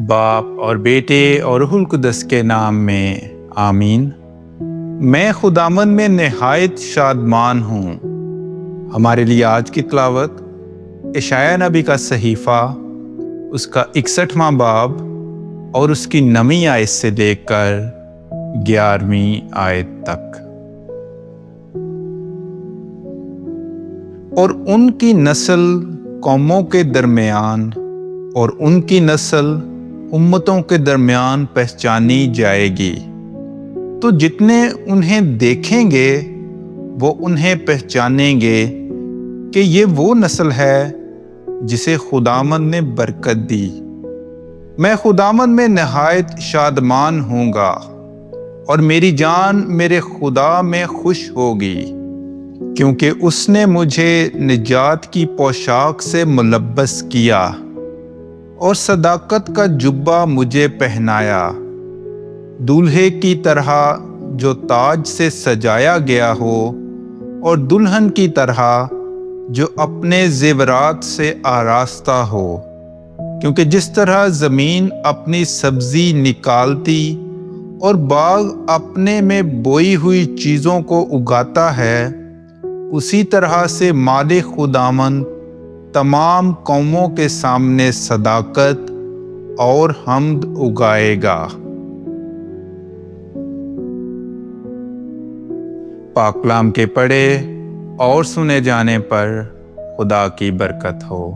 باپ اور بیٹے اور روح القدس کے نام میں آمین۔ میں خداوند میں نہایت شادمان ہوں۔ ہمارے لیے آج کی تلاوت اشعیاء نبی کا صحیفہ، اس کا 61واں باب اور اس کی 9ویں آیت سے لے کر 11ویں آیت تک۔ اور ان کی نسل قوموں کے درمیان اور ان کی نسل امتوں کے درمیان پہچانی جائے گی، تو جتنے انہیں دیکھیں گے وہ انہیں پہچانیں گے کہ یہ وہ نسل ہے جسے خداوند نے برکت دی۔ میں خداوند میں نہایت شادمان ہوں گا اور میری جان میرے خدا میں خوش ہوگی، کیونکہ اس نے مجھے نجات کی پوشاک سے ملبس کیا اور صداقت کا جبہ مجھے پہنایا، دولہے کی طرح جو تاج سے سجایا گیا ہو اور دلہن کی طرح جو اپنے زیورات سے آراستہ ہو۔ کیونکہ جس طرح زمین اپنی سبزی نکالتی اور باغ اپنے میں بوئی ہوئی چیزوں کو اگاتا ہے، اسی طرح سے مال خداوند تمام قوموں کے سامنے صداقت اور حمد اگائے گا۔ پاک کلام کے پڑھے اور سنے جانے پر خدا کی برکت ہو۔